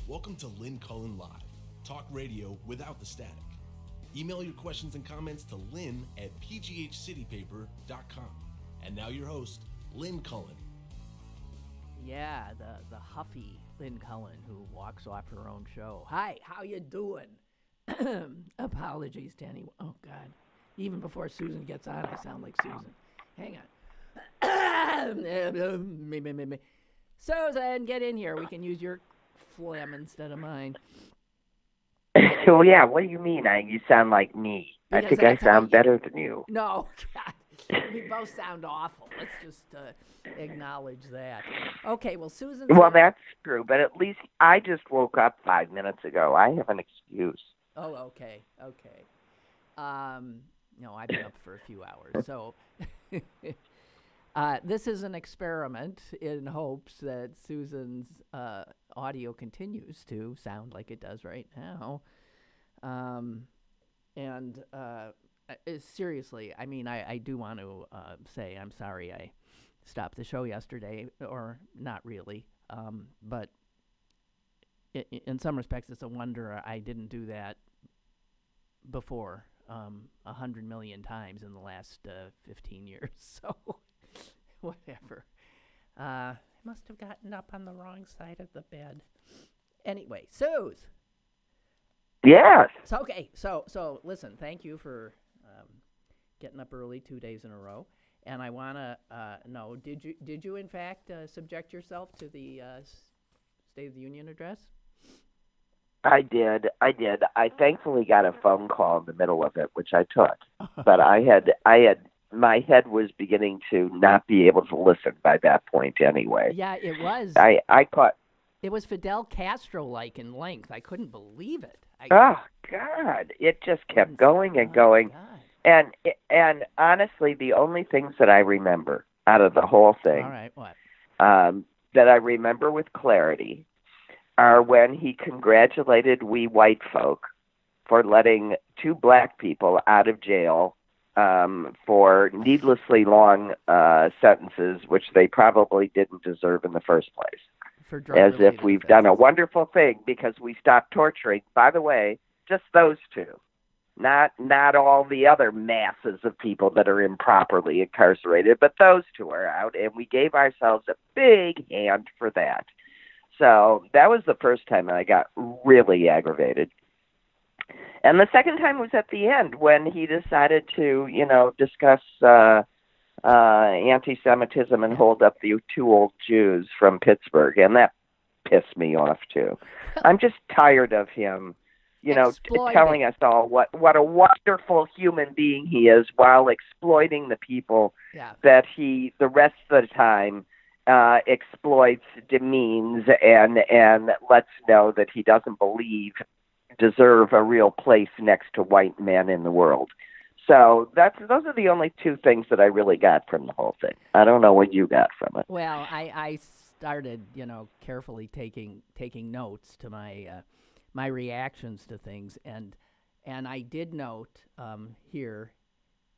Welcome to Lynn Cullen Live, talk radio without the static. Email your questions and comments to lynn at pghcitypaper.com. And now your host, Lynn Cullen. Yeah, the huffy Lynn Cullen who walks off her own show. Hi, how you doing? Apologies to anyone. Oh, God. Even before Susan gets on, I sound like Susan. Hang on. Susan, get in here. We can use your phlegm instead of mine. So, yeah, what do you mean? You sound like me. Because I think I sound better than you. No, God. We both sound awful. Let's just acknowledge that. Okay, well, Susan. Well, that's true, but at least I just woke up 5 minutes ago. I have an excuse. Oh, okay. No, I've been up for a few hours. So this is an experiment in hopes that Susan's audio continues to sound like it does right now. Seriously, I mean, I do want to say I'm sorry I stopped the show yesterday, or not really, but in some respects it's a wonder I didn't do that before 100 million times in the last 15 years, so whatever. I must have gotten up on the wrong side of the bed. Anyway, Suze. Yes. So listen, thank you for getting up early 2 days in a row. And I want to know, did you in fact subject yourself to the State of the Union address? I did. I thankfully got a phone call in the middle of it, which I took. But my head was beginning to not be able to listen by that point anyway. Yeah, it was. I caught. It was Fidel Castro-like in length. I couldn't believe it. Oh, God. It just kept going and going. God. And honestly, the only things that I remember out of the whole thing, all right, what? That I remember with clarity are when he congratulated we white folk for letting two black people out of jail for needlessly long sentences, which they probably didn't deserve in the first place. As if we've done a wonderful thing because we stopped torturing. By the way, just those two. Not all the other masses of people that are improperly incarcerated, but those two are out, and we gave ourselves a big hand for that. So that was the first time I got really aggravated. And the second time was at the end when he decided to, discuss anti-Semitism and hold up the two old Jews from Pittsburgh, and that pissed me off too. I'm just tired of him, telling us all what a wonderful human being he is while exploiting the people that he, the rest of the time, exploits, demeans, and lets know that he doesn't deserve a real place next to white men in the world. So those are the only two things that I really got from the whole thing. I don't know what you got from it. Well, I started, carefully taking notes to my reactions to things, and I did note here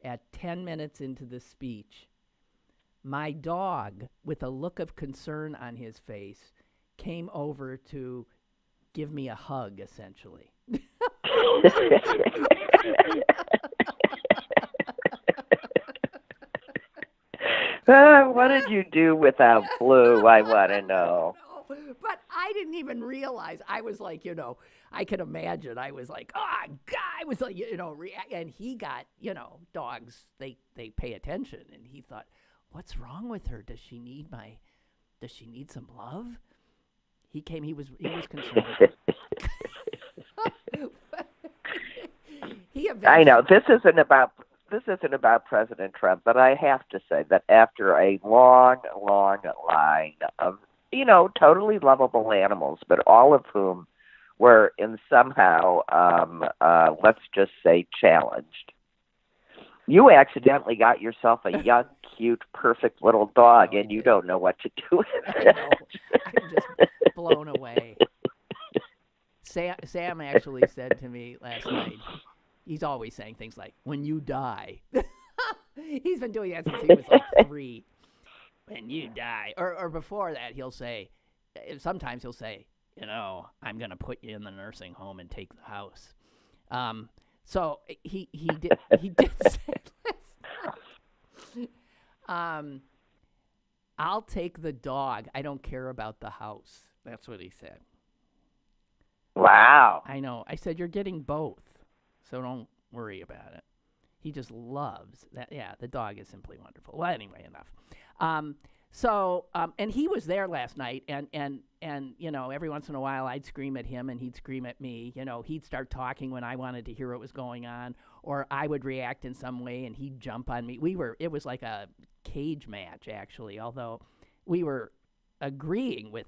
at 10 minutes into the speech, my dog, with a look of concern on his face, came over to give me a hug, essentially. What did you do without Blue? I want to know. But I didn't even realize. I was like, I could imagine. I was like, oh, God. I was like, and he got, dogs, they pay attention. And he thought, what's wrong with her? Does she need some love? He was concerned. I know this isn't about President Trump, but I have to say that after a long line of totally lovable animals, but all of whom were in somehow let's just say challenged, you accidentally got yourself a young, cute, perfect little dog, and you don't know what to do with it. I'm just blown away. Sam actually said to me last night, he's always saying things like, when you die. He's been doing that since he was like 3. When you die. Or before that, he'll say, sometimes he'll say, I'm going to put you in the nursing home and take the house. So he did say this. I'll take the dog. I don't care about the house. That's what he said. Wow. I know. I said, you're getting both, so don't worry about it. He just loves that. Yeah, the dog is simply wonderful. Well, anyway, enough. And he was there last night, and every once in a while I'd scream at him and he'd scream at me. He'd start talking when I wanted to hear what was going on, or I would react in some way and he'd jump on me. It was like a cage match, actually, although we were agreeing with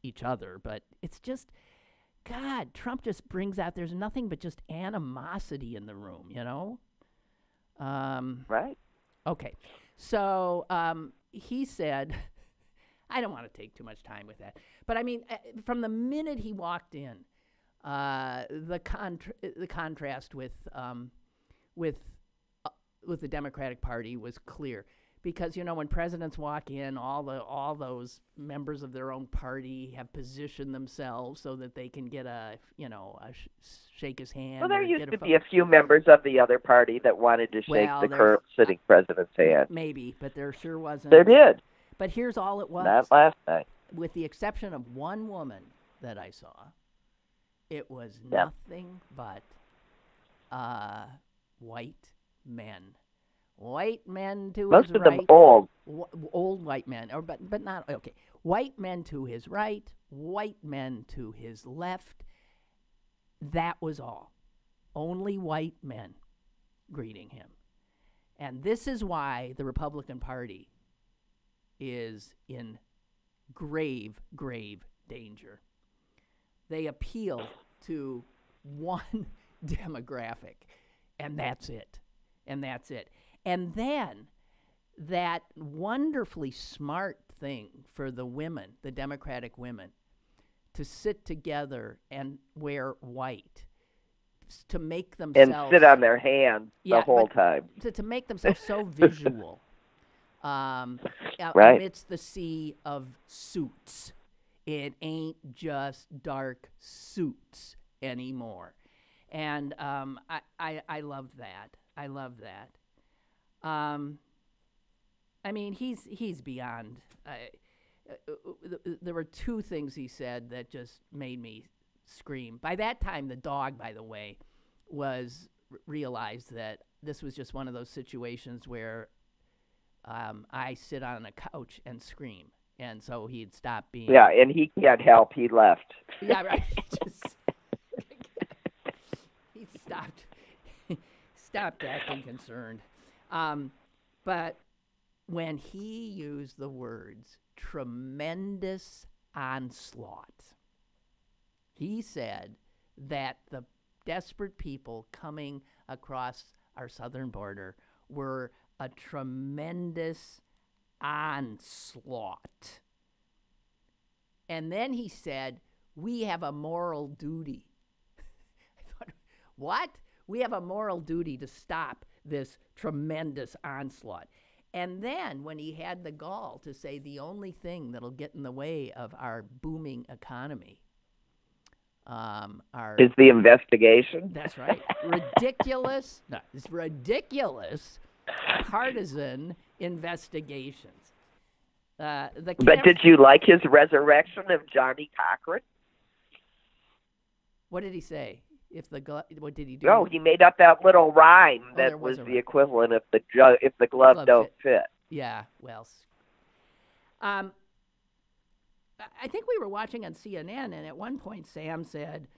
each other. But it's just, God, Trump just brings out, there's nothing but just animosity in the room, Right. Okay. So he said, I don't want to take too much time with that, but I mean, from the minute he walked in, the contrast with the Democratic Party was clear, because when presidents walk in, all those members of their own party have positioned themselves so that they can get shake his hand. Well, there used to be a few members of the other party that wanted to shake the current sitting president's hand. Maybe, but there sure wasn't. There did. But here's all it was. Not last night. With the exception of one woman that I saw, it was nothing but white men. White men to Most his of right. them old. Old white men, but not, okay. White men to his right, white men to his left. That was all. Only white men greeting him. And this is why the Republican Party is in grave, grave danger. They appeal to one demographic, and that's it. And that's it. And then that wonderfully smart thing for the women, the Democratic women, to sit together and wear white, to make themselves... And sit on their hands the whole time. To make themselves so visual right. amidst the sea of suits. It ain't just dark suits anymore. And I love that. I love that. I mean, he's beyond... there were two things he said that just made me scream. By that time, the dog, by the way, realized that this was just one of those situations where I sit on a couch and scream. And so he'd stopped being... Yeah, and he can't help. He left. Yeah, right. He stopped acting concerned. But when he used the words tremendous onslaught, he said that the desperate people coming across our southern border were a tremendous onslaught. And then he said, we have a moral duty. I thought, what? We have a moral duty to stop this tremendous onslaught. And then when he had the gall to say the only thing that'll get in the way of our booming economy is the investigation. That's right. Ridiculous. No, it's ridiculous partisan investigations. But did you like his resurrection of Johnny Cochran? What did he say? What did he do? No, he made up that little rhyme that was the equivalent of if the glove don't fit. Yeah, well, I think we were watching on CNN, and at one point Sam said,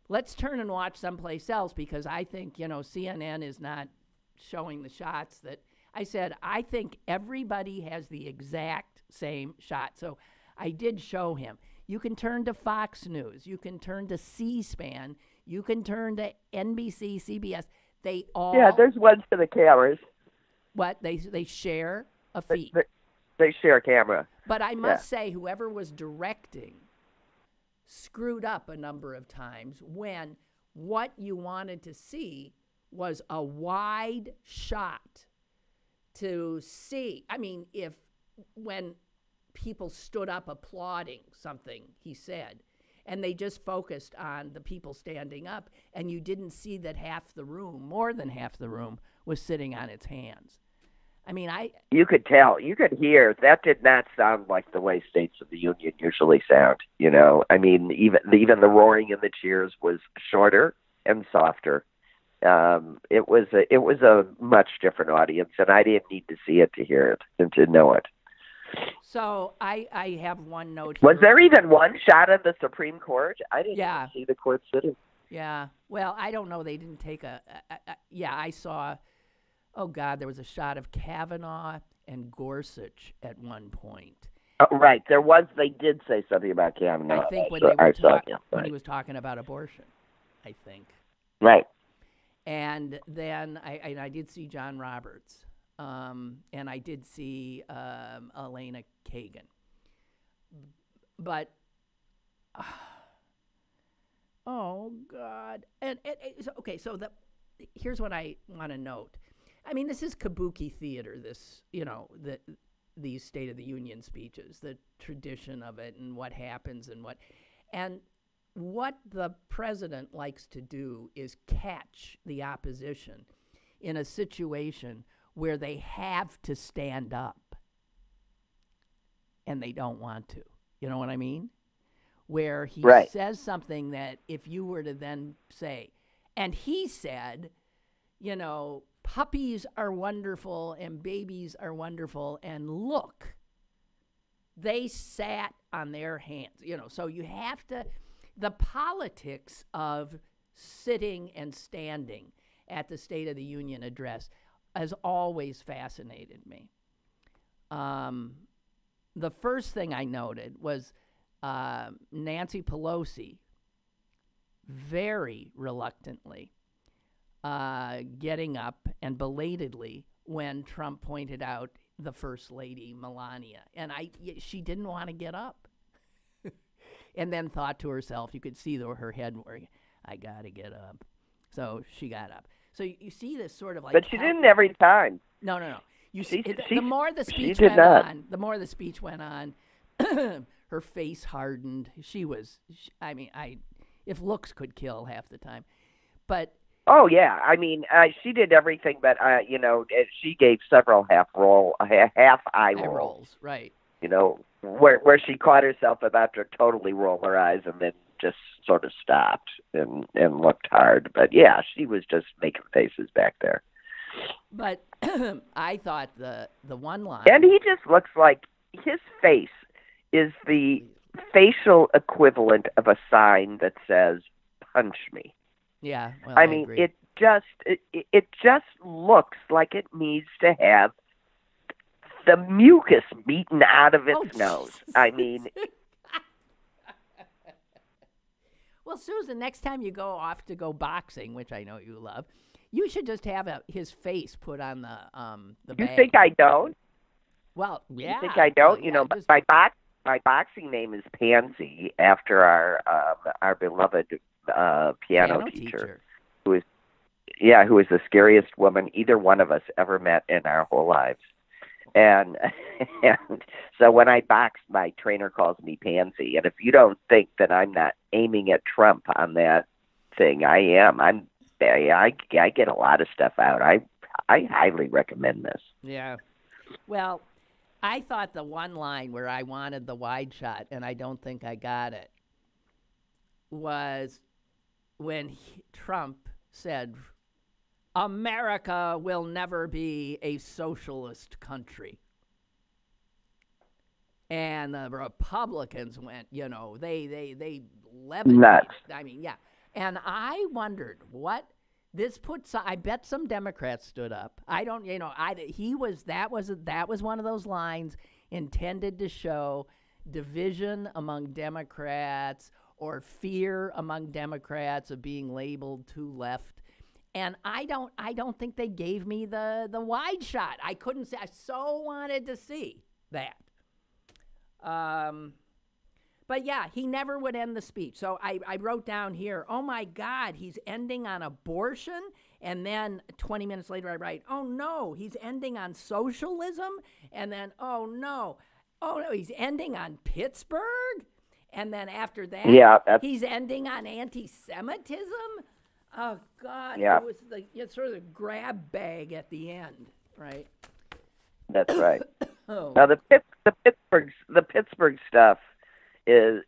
let's turn and watch someplace else because I think, CNN is not showing the shots that... I said, I think everybody has the exact same shot. So I did show him. You can turn to Fox News. You can turn to C-SPAN. You can turn to NBC, CBS. They all... Yeah, there's ones for the cameras. What? They share a feed. They share a camera. But I must say, whoever was directing screwed up a number of times when what you wanted to see was a wide shot to see. I mean, when people stood up applauding something he said. And they just focused on the people standing up, and you didn't see that half the room, more than half the room, was sitting on its hands. I mean, You could tell, you could hear, that did not sound like the way States of the Union usually sound, you know. I mean, even the roaring and the cheers was shorter and softer. It was a much different audience, and I didn't need to see it to hear it and to know it. So I have one note here. Was there even one shot of the Supreme Court? I didn't even see the court sitting. Yeah. Well, I don't know. They didn't take I saw, oh, God, there was a shot of Kavanaugh and Gorsuch at one point. Oh, right. There was. They did say something about Kavanaugh. I think when he was talking about abortion, I think. Right. And then I did see John Roberts. And I did see Elena Kagan. But, oh, God. And so here's what I want to note. I mean, this is kabuki theater, these State of the Union speeches, the tradition of it and what happens and what the president likes to do is catch the opposition in a situation where they have to stand up and they don't want to. You know what I mean? Where he says something that if you were to then say, and he said, you know, puppies are wonderful and babies are wonderful, and look, they sat on their hands. You know, so you have to, the politics of sitting and standing at the State of the Union address has always fascinated me. The first thing I noted was Nancy Pelosi very reluctantly getting up and belatedly when Trump pointed out the First Lady, Melania. And she didn't want to get up. And then thought to herself, you could see her head working, I got to get up. So she got up. So you see this sort of like... But she didn't every time. No. The more the speech went on, her face hardened. If looks could kill half the time. But... Oh, yeah. I mean, she did everything, but, she gave several half eye rolls. Right. You know, where she caught herself about to totally roll her eyes and then just sort of stopped and looked hard. But, yeah, she was just making faces back there. But I thought the one line... And he just looks like his face is the facial equivalent of a sign that says, punch me. Yeah, well, I mean, agree. it just looks like it needs to have the mucus beaten out of its nose. Jesus. I mean... Well, Susan, next time you go off to go boxing, which I know you love, you should just have his face put on the bag. You think I don't? Well, yeah. You think I don't? Well, you know, just... my boxing name is Pansy, after our beloved piano teacher, who is the scariest woman either one of us ever met in our whole lives. And so when I box, my trainer calls me Pansy. And if you don't think that I'm not aiming at Trump on that thing, I am. I get a lot of stuff out. I highly recommend this. Yeah. Well, I thought the one line where I wanted the wide shot, and I don't think I got it, was when Trump said, America will never be a socialist country. And the Republicans went, they levitated. Nuts. I mean, yeah. And I wondered what this puts. I bet some Democrats stood up. I don't, that was one of those lines intended to show division among Democrats or fear among Democrats of being labeled too left. And I don't think they gave me the wide shot. I couldn't say. I so wanted to see that. But yeah, he never would end the speech. So I wrote down here, oh my God, he's ending on abortion. And then 20 minutes later I write, oh no, he's ending on socialism. And then, oh no. Oh, no, he's ending on Pittsburgh? And then after that, Yeah, he's ending on anti-Semitism? Oh, God. Yeah. It was sort of the grab bag at the end, right? That's right. Oh. Now the Pittsburgh stuff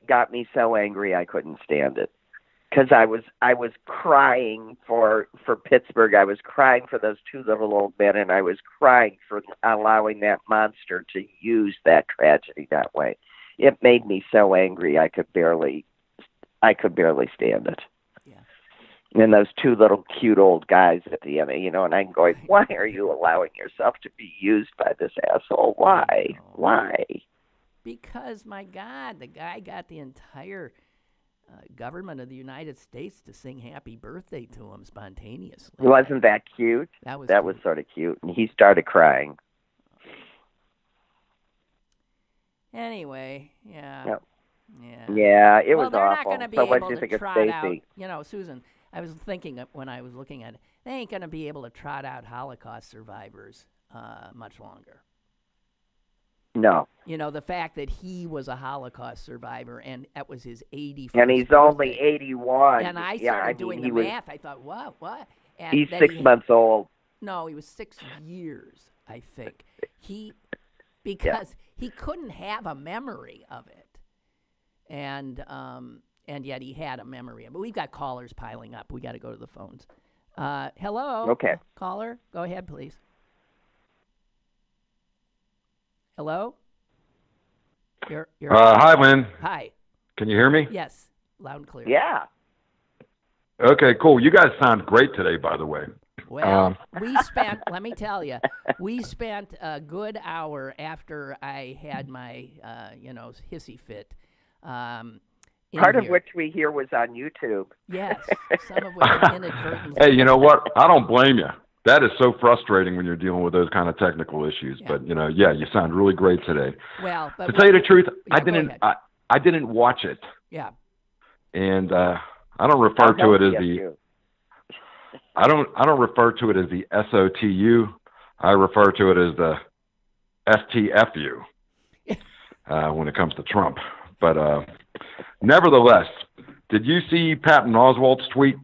got me so angry I couldn't stand it, because I was crying for Pittsburgh. I was crying for those two little old men, and I was crying for allowing that monster to use that tragedy that way. It made me so angry I could barely stand it. Yeah. And those two little cute old guys at the end, and I'm going, why are you allowing yourself to be used by this asshole? Why? Why? Because, my God, the guy got the entire government of the United States to sing happy birthday to him spontaneously. Wasn't that cute? That was sort of cute. And he started crying. Anyway, yeah. Yep. Yeah. Yeah, it was they're awful. not going to be So what able did you think to of trot out, Stacey? Susan, I was thinking when I was looking at it, they ain't going to be able to trot out Holocaust survivors much longer. No. The fact that he was a Holocaust survivor and that was his 81st And he's birthday. only 81. And I started doing the math. I thought, what? And He's then 6 months old. No, he was 6 years, I think. Because he couldn't have a memory of it. And yet he had a memory of it. But we've got callers piling up. We got to go to the phones. Hello? Okay. Caller, go ahead, please. Hello? You're Hi, Lynn. Hi. Can you hear me? Yes, loud and clear. Yeah. Okay, cool. You guys sound great today, by the way. Well, let me tell you, we spent a good hour after I had my, hissy fit. Part of which we hear was on YouTube. Yes, some of which inadvertently. Hey, you know what? I don't blame you. That is so frustrating when you're dealing with those kind of technical issues. Yeah. But, you sound really great today. Well, but to tell you the truth, yeah, I didn't watch it. Yeah. And I don't refer to it as the I don't refer to it as the SOTU. I refer to it as the STFU when it comes to Trump. But nevertheless, did you see Patton Oswalt's tweet?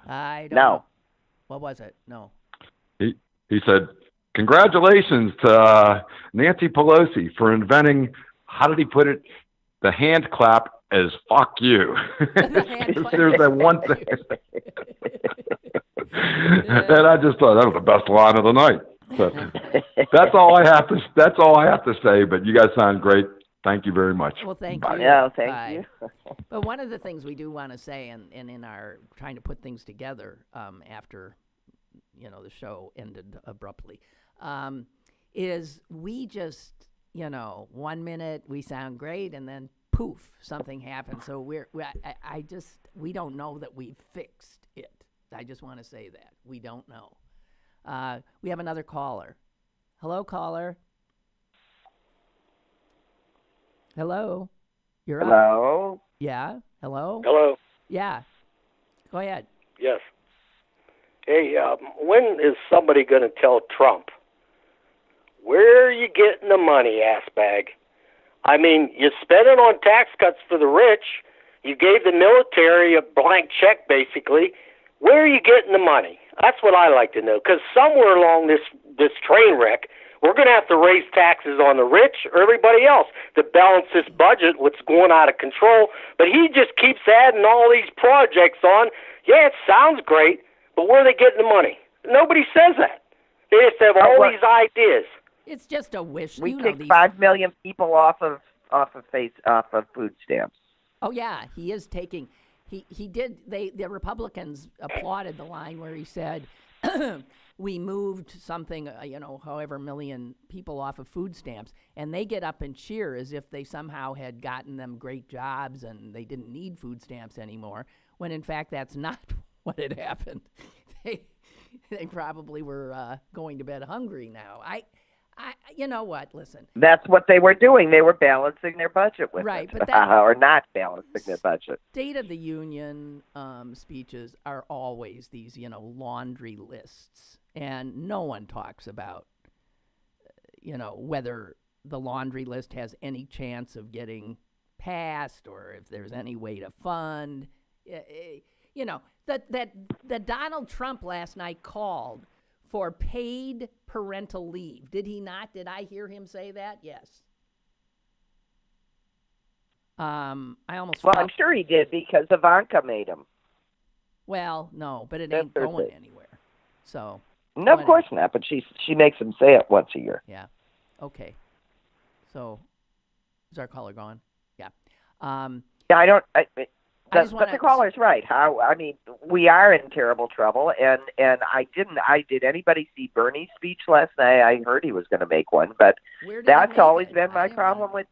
I don't know. What was it? No. He said, congratulations to Nancy Pelosi for inventing, how did he put it, the hand clap as fuck you. There's that one thing. And I just thought that was the best line of the night. So that's all I have to say, but you guys sound great. Thank you very much. Well, thank Bye. you. Yeah, thank you. But one of the things we do want to say, and in our trying to put things together after, the show ended abruptly, is we just, 1 minute we sound great, and then poof, something happens. So we don't know that we've fixed it. I just want to say that we don't know. We have another caller. Hello, caller. Hello. You're up. Hello? Yeah. Hello. Hello. Yeah. Go ahead. Yes. Hey, when is somebody going to tell Trump, where are you getting the money, ass bag? I mean, you spent it on tax cuts for the rich. You gave the military a blank check, basically. Where are you getting the money? That's what I like to know, because somewhere along this train wreck, we're going to have to raise taxes on the rich or everybody else to balance this budget, what's going out of control. But he just keeps adding all these projects on. Yeah, it sounds great, but where are they getting the money? Nobody says that. They just have all these ideas. It's just a wish. We kicked 5 million people off of food stamps. Oh yeah, he is taking. He did. The Republicans applauded the line where he said, "We moved something, however million people off of food stamps," and they get up and cheer as if they somehow had gotten them great jobs and they didn't need food stamps anymore. When in fact that's not what had happened. They probably were going to bed hungry now. You know what? Listen. That's what they were doing. They were balancing their budget with right, it. but that, or not balancing their budget. State of the Union speeches are always these, laundry lists, and no one talks about, whether the laundry list has any chance of getting passed, or if there's any way to fund. You know, that Donald Trump last night called for paid parental leave. Did he not? Did I hear him say that? Yes. I almost. Well, I'm sure he did because Ivanka made him. Well, no, but it ain't going anywhere. So. No, of course not. But she makes him say it once a year. Yeah. Okay. So, is our caller gone? Yeah. Yeah, I don't. But the caller's right. We are in terrible trouble, and did anybody see Bernie's speech last night? I heard he was going to make one, but that's always been my problem with.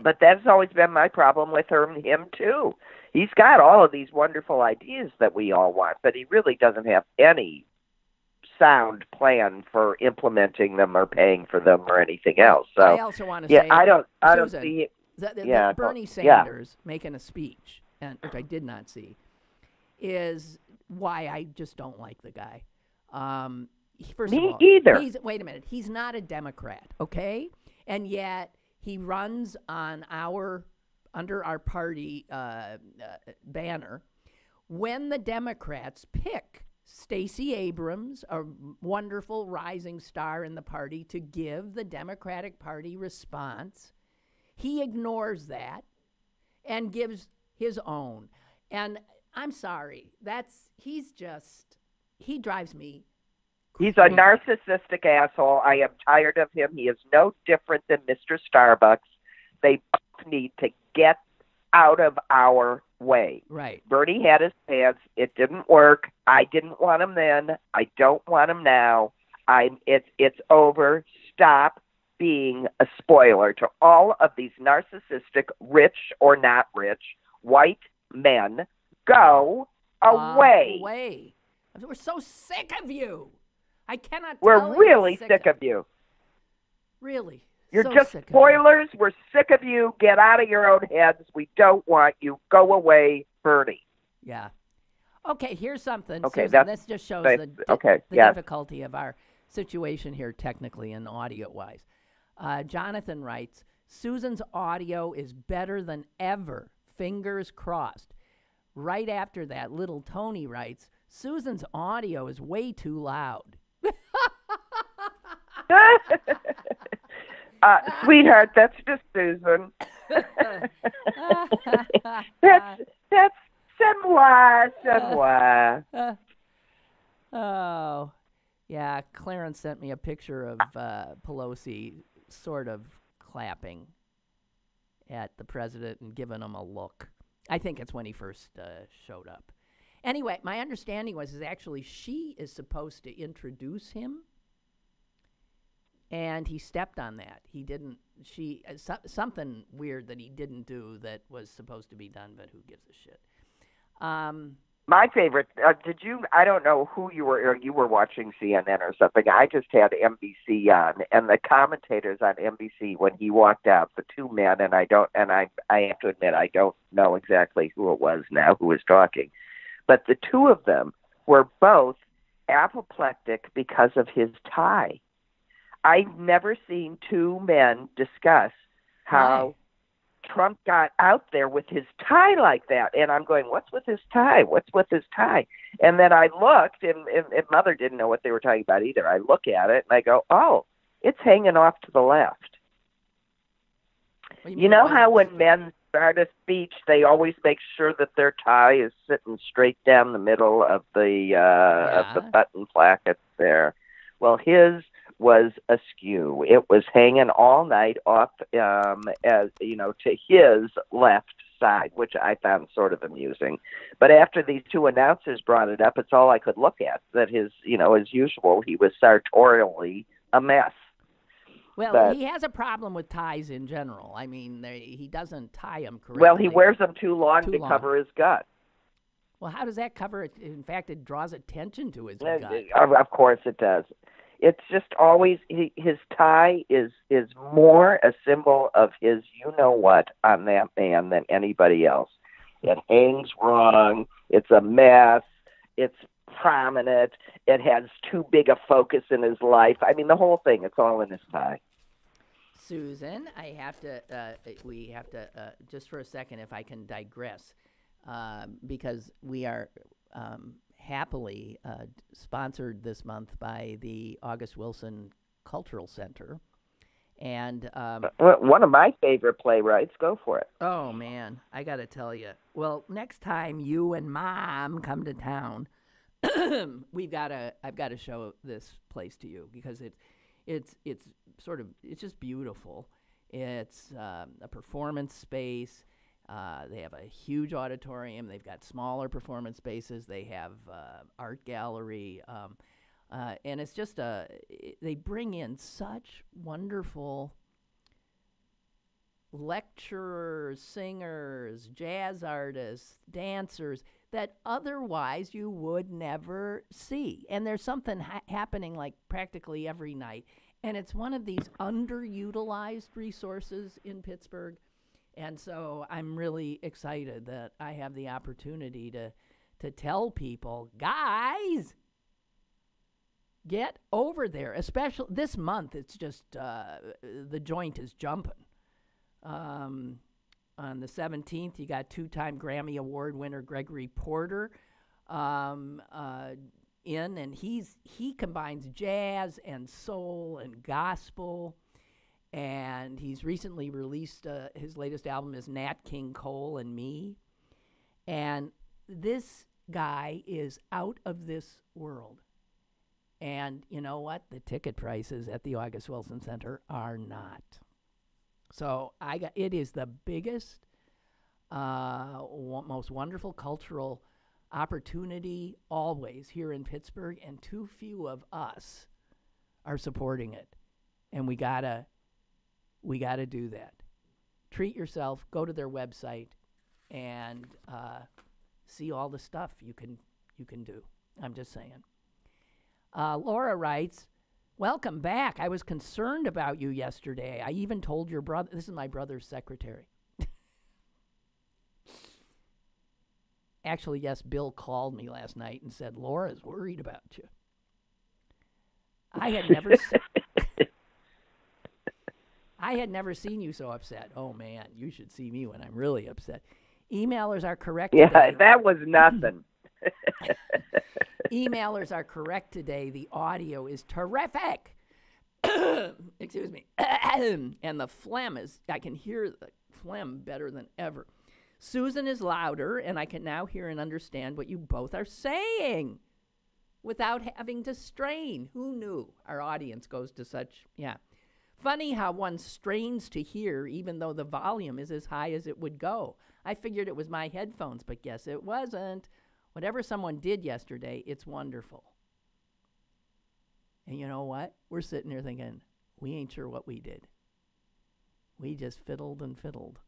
But that's always been my problem with him too. He's got all of these wonderful ideas that we all want, but he really doesn't have any sound plan for implementing them or paying for them or anything else. So I also want to say, I don't Susan, see it. That Bernie Sanders making a speech, which I did not see, is why I just don't like the guy. First of all, either. Wait a minute. He's not a Democrat, okay? And yet he runs on under our party banner when the Democrats pick Stacey Abrams, a wonderful rising star in the party, to give the Democratic Party response. He ignores that and gives his own. And I'm sorry, he drives me crazy. He's a narcissistic asshole. I am tired of him. He is no different than Mr. Starbucks. They both need to get out of our way. Right. Bernie had his chance. It didn't work. I didn't want him then. I don't want him now. It's over. Stop being a spoiler to all of these narcissistic, rich or not rich, white men. Go away. We're so sick of you. I cannot. We're really sick of you. Really. You're just spoilers. We're sick of you. Get out of your own heads. We don't want you. Go away, Bernie. Yeah. Okay, here's something. Okay, Susan, this just shows the difficulty of our situation here technically and audio-wise. Jonathan writes, Susan's audio is better than ever. Fingers crossed. Right after that, little Tony writes, Susan's audio is way too loud. Sweetheart, that's just Susan. that's moi. Oh, yeah. Clarence sent me a picture of Pelosi sort of clapping at the president and giving him a look. I think it's when he first showed up. Anyway, my understanding is actually she is supposed to introduce him, and he stepped on that. He didn't. Something weird that he didn't do that was supposed to be done, but who gives a shit? My favorite. I don't know who you were watching CNN or something. I just had NBC on, and the commentators on NBC when he walked out, the two men, and I have to admit I don't know exactly who it was now who was talking, but the two of them were both apoplectic because of his tie. I've never seen two men discuss how Trump got out there with his tie like that. And I'm going, what's with his tie? What's with his tie? And then I looked, and Mother didn't know what they were talking about either. I look at it, and I go, oh, it's hanging off to the left. You know how when men start a speech, they always make sure that their tie is sitting straight down the middle of the button placket there. Well, his was askew. It was hanging all night off, as you know, to his left side, which I found sort of amusing. But after these two announcers brought it up, it's all I could look at. That his, as usual, he was sartorially a mess. Well, he has a problem with ties in general. I mean, he doesn't tie them correctly. Well, he wears them too long to cover his gut. Well, how does that cover it? In fact, it draws attention to his gut. Of course it does. It's just always, his tie is more a symbol of his you-know-what on that man than anybody else. It hangs wrong. It's a mess. It's prominent. It has too big a focus in his life. I mean, the whole thing, it's all in his pie. Susan, we have to, just for a second, if I can digress, because we are happily sponsored this month by the August Wilson Cultural Center. And one of my favorite playwrights. Go for it. Oh, man, I got to tell you. Well, next time you and Mom come to town, I've got to show this place to you because it's just beautiful. It's a performance space. They have a huge auditorium. They've got smaller performance spaces. They have art gallery, and it's just they bring in such wonderful lecturers, singers, jazz artists, dancers that otherwise you would never see. And there's something happening like practically every night. And it's one of these underutilized resources in Pittsburgh. And so I'm really excited that I have the opportunity to tell people, guys, get over there. Especially this month, it's just the joint is jumping. On the 17th, you got two-time Grammy Award winner Gregory Porter in, and he combines jazz and soul and gospel, and he's recently released his latest album is Nat King Cole and Me, and this guy is out of this world. And you know what? The ticket prices at the August Wilson Center are not. So it is the biggest, most wonderful cultural opportunity always here in Pittsburgh, and too few of us are supporting it. And we gotta do that. Treat yourself. Go to their website and see all the stuff you can do. I'm just saying. Laura writes, welcome back. I was concerned about you yesterday. I even told your brother. This is my brother's secretary. Actually, yes, Bill called me last night and said, Laura's worried about you. I had never seen you so upset. Oh, man, you should see me when I'm really upset. Emailers are correct today. Yeah, that was nothing. Emailers are correct today. The audio is terrific. Excuse me. And the phlegm I can hear the phlegm better than ever. Susan is louder, and I can now hear and understand what you both are saying without having to strain. Who knew our audience goes to such, Funny how one strains to hear even though the volume is as high as it would go. I figured it was my headphones, but guess it wasn't. Whatever someone did yesterday, it's wonderful. And you know what? We're sitting here thinking, we ain't sure what we did. We just fiddled and fiddled.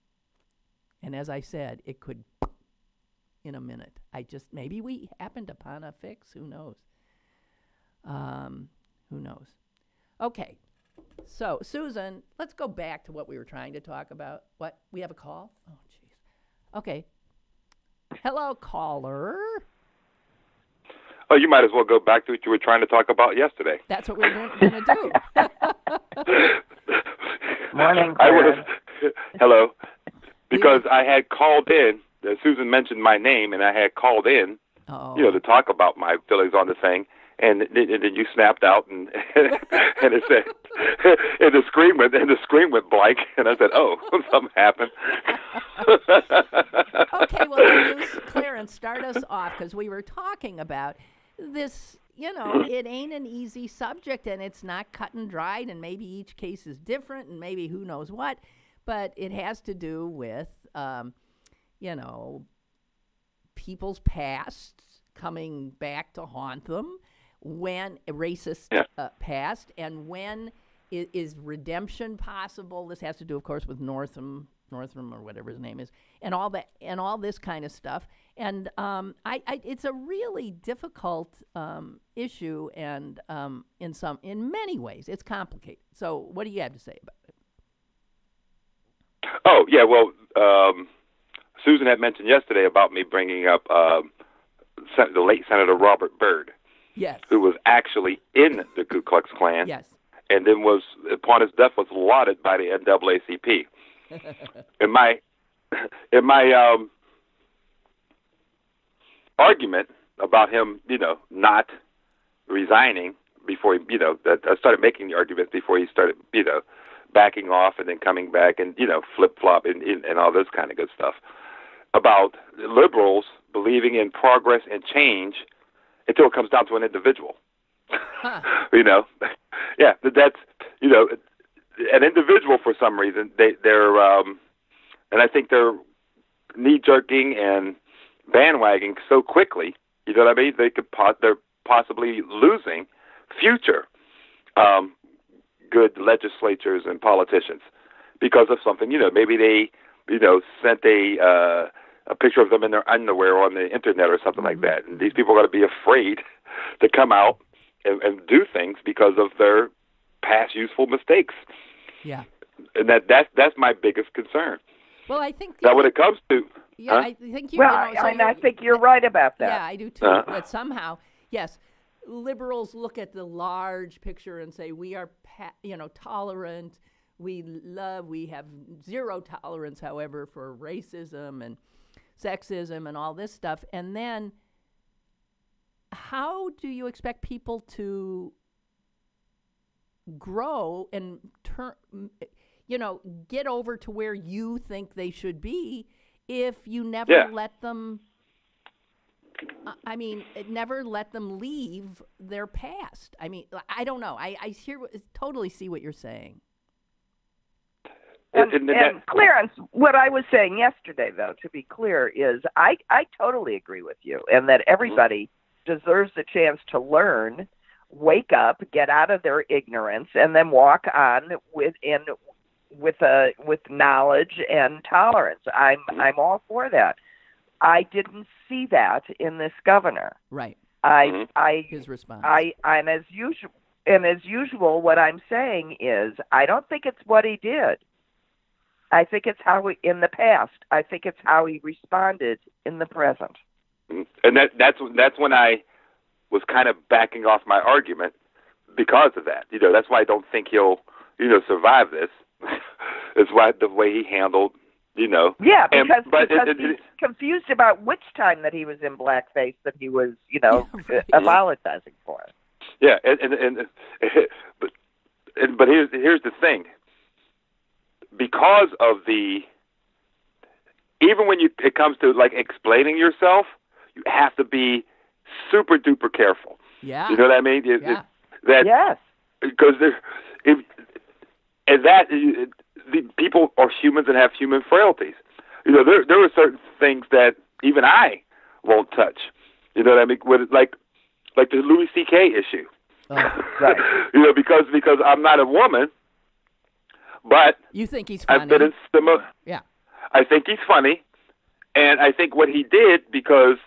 And as I said, it could in a minute. Maybe we happened upon a fix. Who knows? Who knows? Okay. So, Susan, let's go back to what we were trying to talk about. What? We have a call? Oh, jeez. Okay. Hello, caller. Oh, you might as well go back to what you were trying to talk about yesterday. That's what we were going to do. Morning, hello. Because I had called in, Susan mentioned my name, and I had called in, to talk about my feelings on the thing, and then you snapped out, and and it said, and the screen went blank, and I said, oh, something happened. Okay, well, then you, Clarence, start us off, because we were talking about this, it ain't an easy subject, and it's not cut and dried, and maybe each case is different, and maybe who knows what, but it has to do with, people's past coming back to haunt them, when a racist past, and when is redemption possible. This has to do, of course, with Northam or whatever his name is, and all that, and all this kind of stuff. And it's a really difficult issue, and in many ways, it's complicated. So, what do you have to say about it? Oh yeah, well, Susan had mentioned yesterday about me bringing up the late Senator Robert Byrd, yes, who was actually in the Ku Klux Klan, yes, and then was, upon his death, was lauded by the NAACP. In my argument about him, not resigning before he, I started making the argument before he started, backing off and then coming back and, flip-flop and all this kind of good stuff, about liberals believing in progress and change until it comes down to an individual. Huh. Yeah, that's, an individual for some reason, they're and I think they're knee-jerking and bandwagging so quickly, you know what I mean? They're possibly losing future good legislatures and politicians because of something. Maybe they, sent a picture of them in their underwear on the internet or something like that, and these people are going to be afraid to come out and do things because of their past useful mistakes. Yeah, and that's my biggest concern. Well, I think that when it comes to I think you. Well, I think you're right about that. Yeah, I do too. That somehow, yes, liberals look at the large picture and say we are, tolerant. We have zero tolerance, however, for racism and sexism and all this stuff. And then, how do you expect people to grow and turn? Get over to where you think they should be if you never let them, never let them leave their past. I mean, I don't know. I totally see what you're saying. And Clarence, what I was saying yesterday, though, to be clear, is I totally agree with you, and that everybody deserves a chance to learn, wake up, get out of their ignorance, and then walk on with knowledge and tolerance. I'm all for that. I didn't see that in this governor. Right. His response. And as usual, what I'm saying is I don't think it's what he did. I think it's how in the past. I think it's how he responded in the present. And that's when I was kind of backing off my argument because of that. That's why I don't think he'll survive this. Is why the way he handled, Yeah, because he's confused about which time that he was in blackface that he was, apologizing for. Yeah, but here's the thing. Because of even when it comes to like explaining yourself, you have to be super duper careful. Yeah. You know what I mean? Yes. Because the people are humans and have human frailties. There are certain things that even I won't touch. You know what I mean? With like the Louis C.K. issue. Oh, right. Because I'm not a woman, but you think he's funny. I've been in similar. Yeah. I think he's funny, and I think what he did because,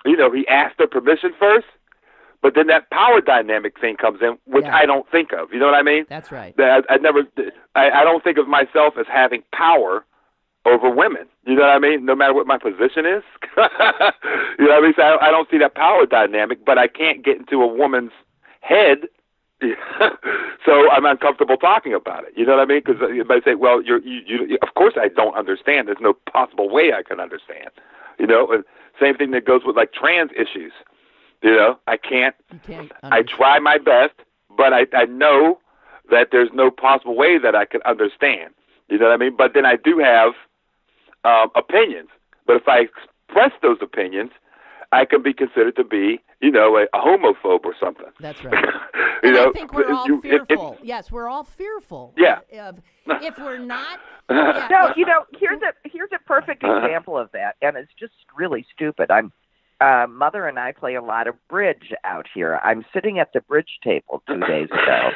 he asked her permission first. But then that power dynamic thing comes in, which I don't think of. You know what I mean? That's right. I don't think of myself as having power over women. You know what I mean? No matter what my position is. You know what I mean? So I don't see that power dynamic, but I can't get into a woman's head. So I'm uncomfortable talking about it. You know what I mean? Because you might say, well, you of course I don't understand. There's no possible way I can understand. And same thing that goes with like trans issues. I can't. I try my best, but I know that there's no possible way that I can understand. You know what I mean? But then I do have opinions. But if I express those opinions, I can be considered to be, a homophobe or something. That's right. I think we're all fearful. Yes, we're all fearful. Yeah. If we're not. No, here's a perfect example of that, and it's just really stupid. Mother and I play a lot of bridge out here. I'm sitting at the bridge table 2 days ago.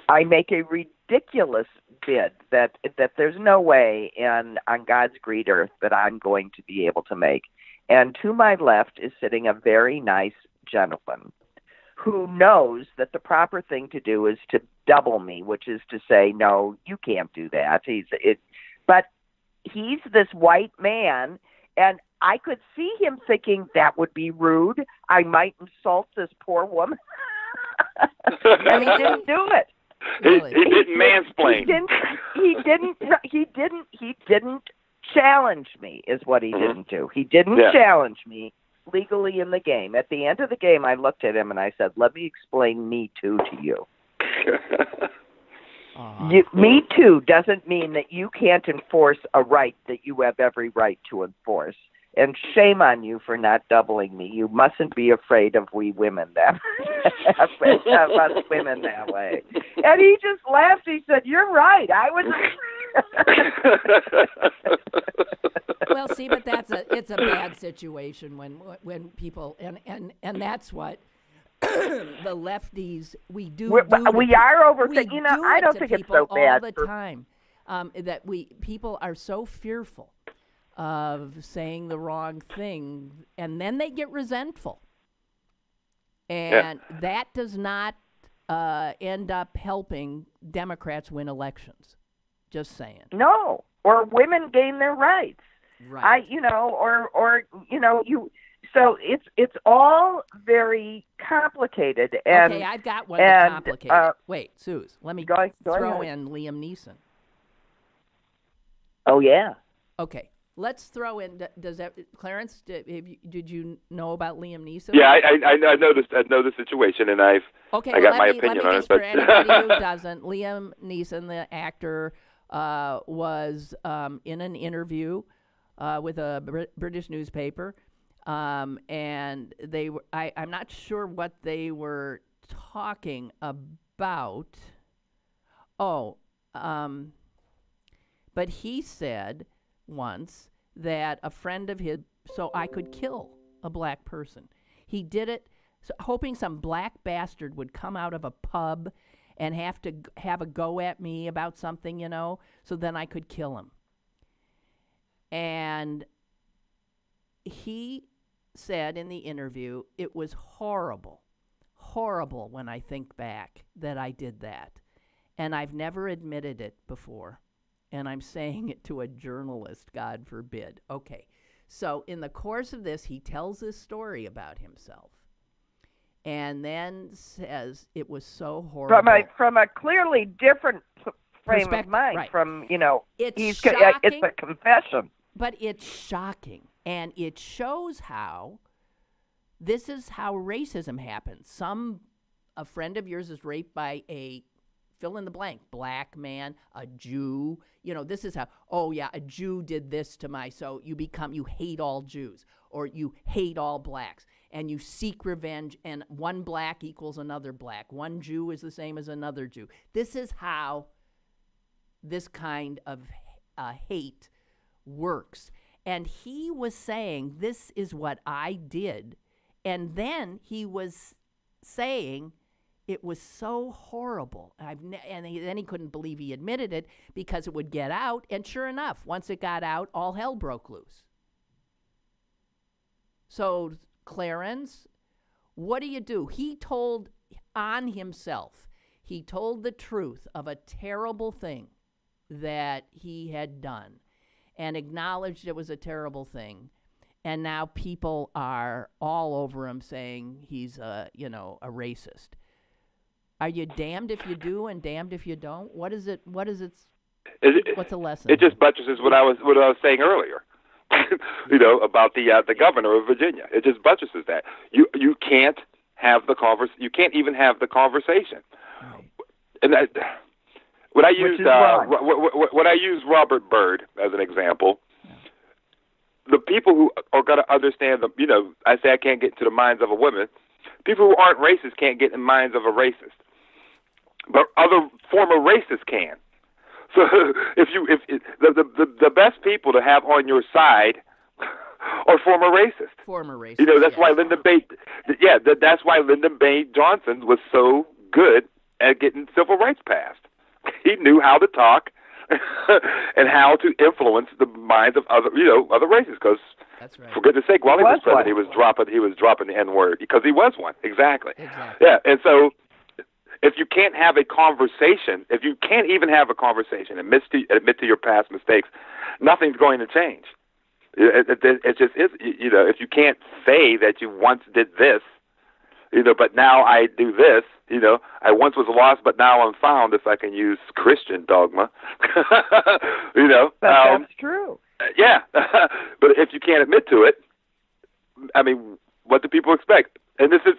I make a ridiculous bid that there's no way on God's green earth that I'm going to be able to make. And to my left is sitting a very nice gentleman who knows that the proper thing to do is to double me, which is to say, no, you can't do that. But he's this white man, and I could see him thinking that would be rude. I might insult this poor woman. And he didn't do it. Really? He didn't mansplain. He didn't challenge me, is what he didn't do. He didn't challenge me legally in the game. At the end of the game, I looked at him and I said, "Let me explain Me Too to you." Me Too doesn't mean that you can't enforce a right that you have every right to enforce. And shame on you for not doubling me. You mustn't be afraid of we women that of us women that way. And he just laughed. He said, "You're right. I was." Well, see, but it's a bad situation when people and that's what the lefties we are overthinking. I don't think it's so bad all the time. That people are so fearful of saying the wrong thing, and then they get resentful, and that does not end up helping Democrats win elections. Just saying. No, or women gain their rights. Right. So it's all very complicated. And, okay, I've got one that's complicated. Wait, Suze, let me go throw ahead. in Liam Neeson. Oh yeah. Okay, let's throw in. Clarence? Did you know about Liam Neeson? Yeah, I know the situation, and I got my opinion on it. But for anybody who doesn't, Liam Neeson, the actor, was in an interview with a British newspaper, and they were. I'm not sure what they were talking about. But he said once that a friend of his, so I could kill a black person. He did it hoping some black bastard would come out of a pub and have to have a go at me about something, so then I could kill him. And he said in the interview, it was horrible when I think back that I did that. And I've never admitted it before. And I'm saying it to a journalist, God forbid. Okay, so in the course of this, he tells this story about himself. And then says it was so horrible. From a clearly different frame of mind. Right. It's a confession. But it's shocking. And it shows how this is how racism happens. A friend of yours is raped by a fill in the blank, black man, a Jew. This is how, a Jew did this to so you hate all Jews, or you hate all blacks, and you seek revenge, and one black equals another black. One Jew is the same as another Jew. This is how this kind of hate works. And he was saying, this is what I did. And then he was saying, it was so horrible. Then he couldn't believe he admitted it because it would get out. And sure enough, once it got out, all hell broke loose. So, Clarence, what do you do? He told on himself. He told the truth of a terrible thing that he had done and acknowledged it was a terrible thing. And now people are all over him saying he's a racist. Are you damned if you do and damned if you don't? What's the lesson? It just buttresses what I was saying earlier. About the governor of Virginia. It just buttresses that. You can't have the you can't even have the conversation. Right. And when I use Robert Byrd as an example, the people who are going to understand I say I can't get into the minds of a woman. People who aren't racist can't get in the minds of a racist, but other former racists can. So if the best people to have on your side are former racists. Former racists. That's why Lyndon B. That's why Lyndon B. Johnson was so good at getting civil rights passed. He knew how to talk and how to influence the minds of other races. Because, that's right. For goodness' sake, while he was president, he was dropping the N-word because he was one. Exactly. Yeah, and so if you can't have a conversation, if you can't even have a conversation, admit to your past mistakes, nothing's going to change. It just is. If you can't say that you once did this, but now I do this. I once was lost, but now I'm found. If I can use Christian dogma, But that's true. Yeah, but if you can't admit to it, I mean, what do people expect? And this is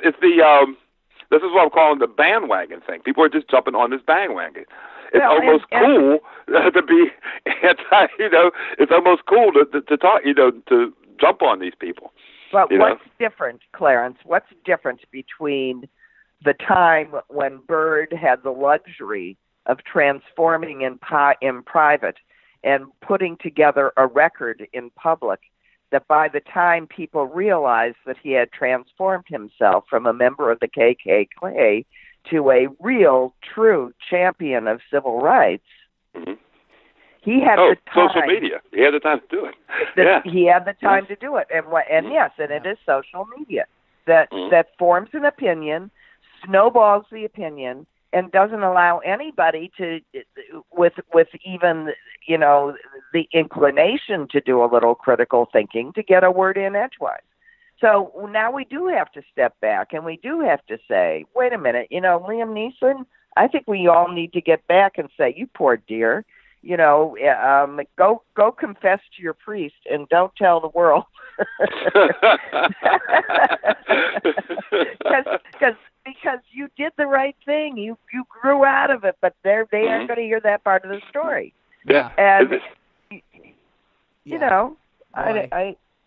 what I'm calling the bandwagon thing. People are just jumping on this bandwagon. It's almost cool to be anti. It's almost cool to talk. To jump on these people. But what's different, Clarence? What's different between the time when Bird had the luxury of transforming in private and putting together a record in public, that by the time people realized that he had transformed himself from a member of the KKK to a real, true champion of civil rights, he had the time. Social media. He had the time to do it. He had the time to do it. And yes, and it is social media that forms an opinion, snowballs the opinion, and doesn't allow anybody to, with even, the inclination to do a little critical thinking, to get a word in edgewise. So now we do have to step back, and we do have to say, wait a minute, Liam Neeson, I think we all need to get back and say, you poor dear, go confess to your priest and don't tell the world. Because you did the right thing. You grew out of it, but they aren't going to hear that part of the story. Yeah. And,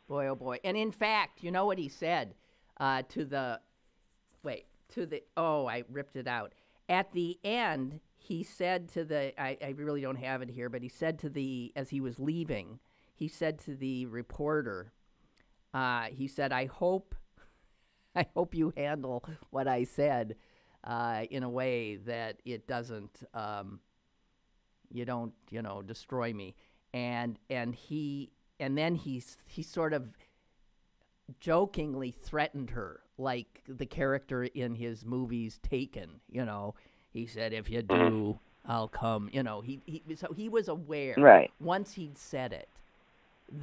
Boy, oh boy. And in fact, you know what he said I ripped it out. At the end, he said to I really don't have it here, but he said as he was leaving, he said to the reporter, he said, I hope you handle what I said in a way that it doesn't, you don't, destroy me. And then he sort of jokingly threatened her, like the character in his movies Taken. He said, if you do, I'll come. So he was aware, right, once he'd said it,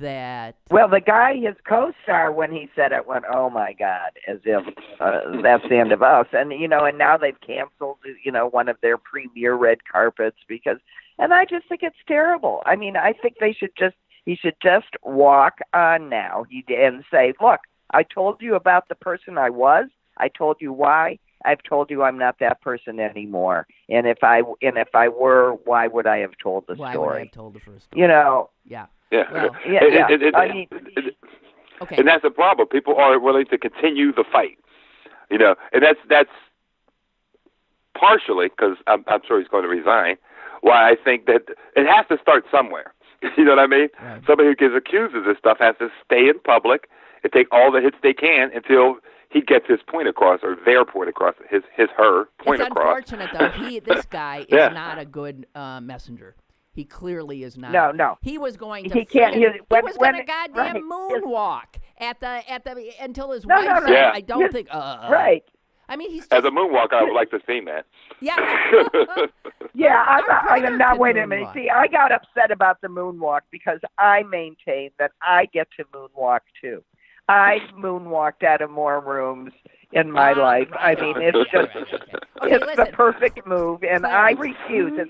that... Well, the guy, his co-star, when he said it, went, oh, my God, as if that's the end of us. And, and now they've canceled, one of their premier red carpets because... And I just think it's terrible. I mean, I think he should just walk on now and say, look, I told you about the person I was. I told you why. I've told you I'm not that person anymore. And if I were, why would I have told the story? Why would I have told the first story? Yeah. Yeah. Well, okay. And that's the problem. People are willing to continue the fight. And that's partially because I'm sure he's going to resign. Why I think that it has to start somewhere. You know what I mean? Right. Somebody who gets accused of this stuff has to stay in public and take all the hits they can until he gets his point across, or their point across, her point across. It's unfortunate, though. This guy is not a good messenger. He clearly is not. No. He was going to. He can't. He was going to goddamn moonwalk at the until his wife said, Yeah. I don't think. Right. I mean, he's just, as a moonwalk. I would like to see that. Yeah. Yeah. I'm not. Wait a minute. See, I got upset about the moonwalk because I maintain that I get to moonwalk too. I've moonwalked out of more rooms in my life. Right. I mean, it's just it's the perfect move, and I refuse.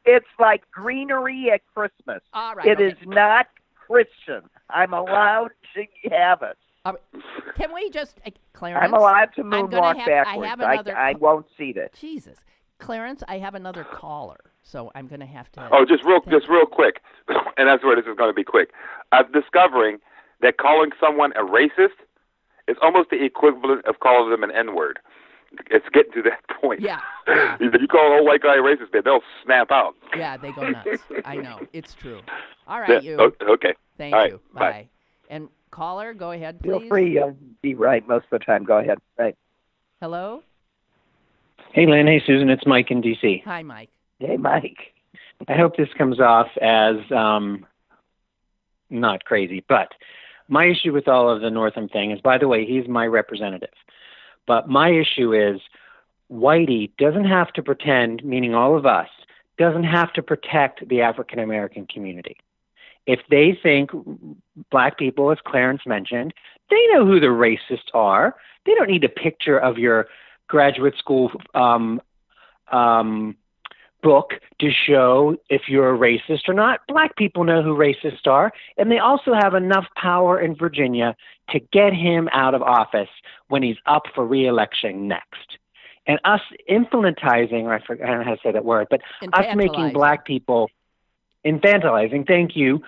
It's like greenery at Christmas. All right, it is not Christian. I'm allowed to have it. Can we just, Clarence? I'm allowed to moonwalk backwards. I won't see it. Jesus, Clarence, I have another caller, so I'm going to have to. Oh, just real quick, and that's where this is going to be quick. I'm discovering that calling someone a racist is almost the equivalent of calling them an N-word. It's getting to that point. Yeah. You call an old white guy a racist, they'll snap out. Yeah, they go nuts. I know. It's true. All right, you. Okay. Thank All right, you. Bye. And caller, go ahead, please. Feel free. You'll be right most of the time. Go ahead. Right. Hello? Hey, Lynn. Hey, Susan. It's Mike in D.C. Hi, Mike. Hey, Mike. I hope this comes off as not crazy, but my issue with all of the Northam thing is, by the way, he's my representative. But my issue is Whitey doesn't have to pretend, meaning all of us, doesn't have to protect the African-American community. if they think black people, as Clarence mentioned, they know who the racists are. They don't need a picture of your graduate school book to show if you're a racist or not. Black people know who racists are, and they also have enough power in Virginia to get him out of office when he's up for re-election next. And us infantilizing, or I don't know how to say that word, but us making black people infantilizing, thank you,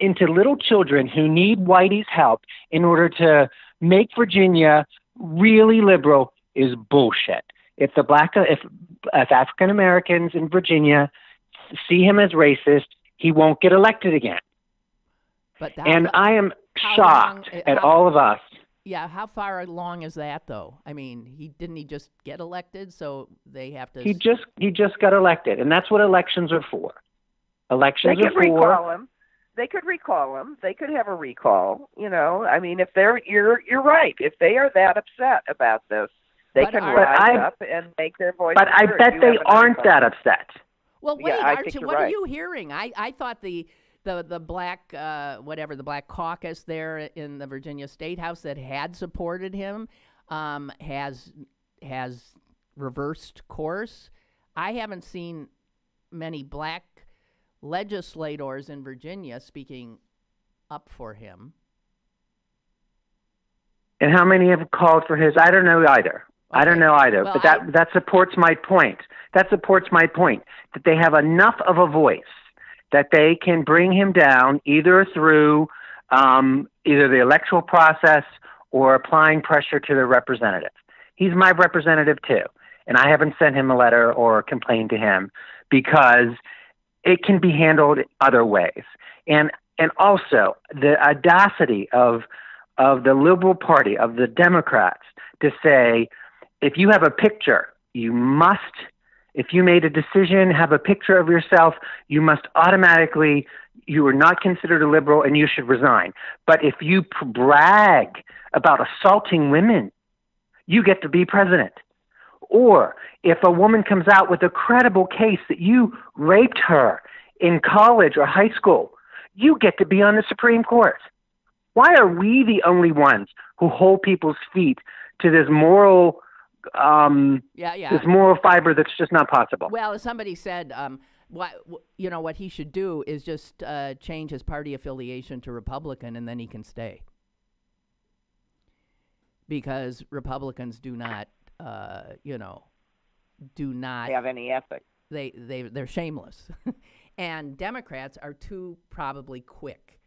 into little children who need Whitey's help in order to make Virginia really liberal is bullshit. If African Americans in Virginia see him as racist, he won't get elected again. And I am shocked at all of us. Yeah, how far along is that though? I mean, he just get elected, so they have to. He just got elected, and that's what elections are for. Elections are for. Recall him. They could recall him. They could have a recall. You know, I mean, if you're right. If they are that upset about this, they can rise up and make their voice heard. But I bet they aren't that upset. Well, wait, yeah, Archie, what are you hearing? I thought the black the black caucus there in the Virginia State House that had supported him has reversed course. I haven't seen many black legislators in Virginia speaking up for him. And how many have called for his? I don't know either. Okay. I don't know either. Well, but that supports my point. That supports my point that they have enough of a voice that they can bring him down either through either the electoral process or applying pressure to the representative. He's my representative too, and I haven't sent him a letter or complained to him because it can be handled other ways. And also the audacity of the Liberal Party, of the Democrats, to say, if you have a picture, you must, if you made a decision, have a picture of yourself, you must automatically, you are not considered a liberal and you should resign. But if you brag about assaulting women, you get to be president. Or if a woman comes out with a credible case that you raped her in college or high school, you get to be on the Supreme Court. Why are we the only ones who hold people's feet to this moral this moral fiber that's just not possible? Well, as somebody said, what he should do is just change his party affiliation to Republican, and then he can stay. Because Republicans do not have any ethics. They're shameless, and Democrats are too probably quick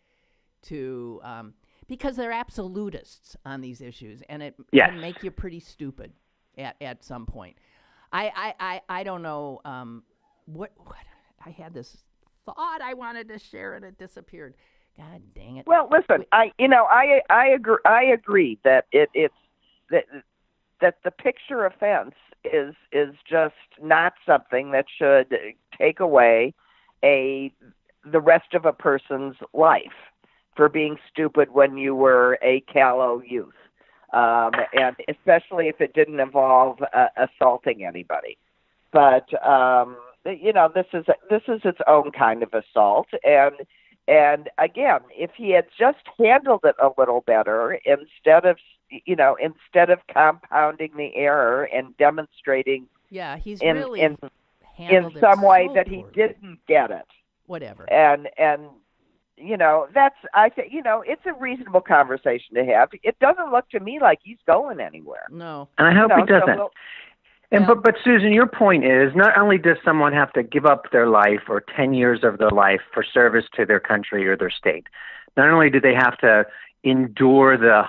to because they're absolutists on these issues, and it can make you pretty stupid at some point. I don't know what I had this thought I wanted to share and it disappeared. God dang it. Well, listen, I agree that it's that the picture offense is just not something that should take away the rest of a person's life for being stupid when you were a callow youth, and especially if it didn't involve assaulting anybody. But this is its own kind of assault, and again, if he had just handled it a little better instead of compounding the error and demonstrating, he's in some way that he didn't get it. Whatever. And it's a reasonable conversation to have. It doesn't look to me like he's going anywhere. No. And I hope he doesn't. But Susan, your point is, not only does someone have to give up their life or 10 years of their life for service to their country or their state, not only do they have to endure the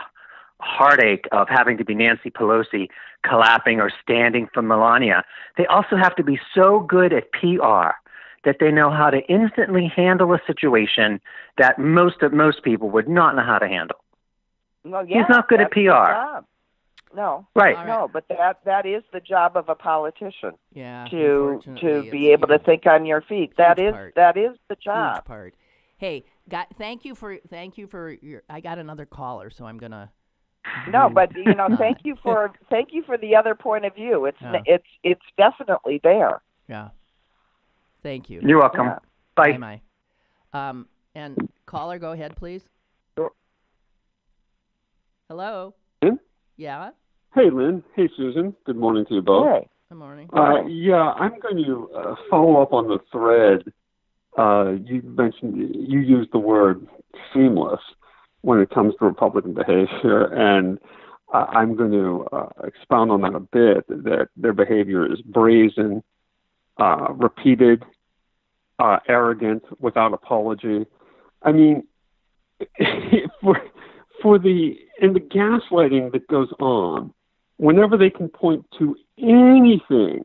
heartache of having to be Nancy Pelosi clapping or standing for Melania, they also have to be so good at PR that they know how to instantly handle a situation that most people would not know how to handle. Well, yeah, he's not good at PR. No, right. No, but that is the job of a politician. Yeah, to be able to think on your feet. That is the job. Huge part. Hey, thank you for your. I got another caller, so I'm gonna. No, but thank you for the other point of view. It's definitely there. Yeah. Thank you. You're welcome. Yeah. Bye. Bye. And caller, go ahead, please. Sure. Hello? Lynn? Yeah? Hey, Lynn. Hey, Susan. Good morning to you both. Hey. Good morning. Yeah, I'm going to follow up on the thread. You mentioned, you used the word seamless when it comes to Republican behavior, and I'm going to expound on that a bit, that their behavior is brazen, repeated, arrogant, without apology. I mean, for the gaslighting that goes on, whenever they can point to anything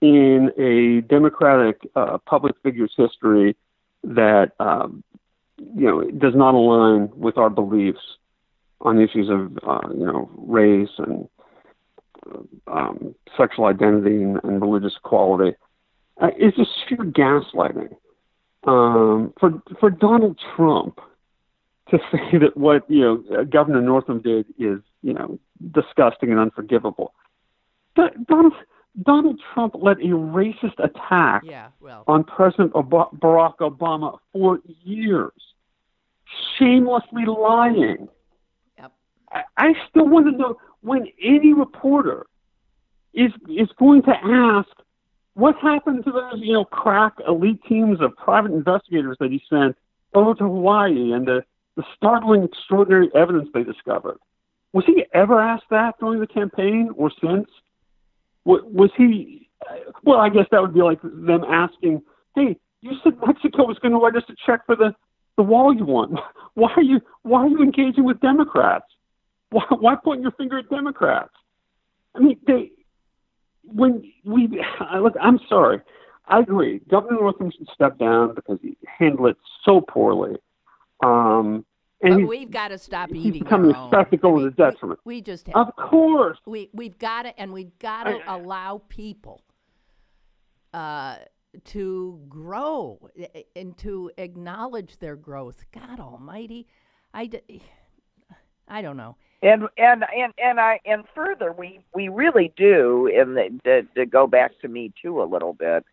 in a Democratic public figure's history that does not align with our beliefs on issues of race and sexual identity and religious equality, it's just sheer gaslighting. For Donald Trump to say that what Governor Northam did is disgusting and unforgivable. Donald Trump led a racist attack on President Barack Obama for years, shamelessly lying. Yep. I still want to know when any reporter is going to ask what happened to those crack elite teams of private investigators that he sent over to Hawaii and the startling, extraordinary evidence they discovered. Was he ever asked that during the campaign or since? Was he? Well, I guess that would be like them asking, "Hey, you said Mexico was going to write us a check for the wall you won. Why are you engaging with Democrats? Why pointing your finger at Democrats?" I mean, look, I'm sorry. I agree. Governor Northam should step down because he handled it so poorly. And we've got to stop eating. He's becoming a spectacle and a detriment. We just have, of course. We've got to allow people to grow and to acknowledge their growth. God Almighty, I don't know. And further, we really do, to go back to Me Too a little bit,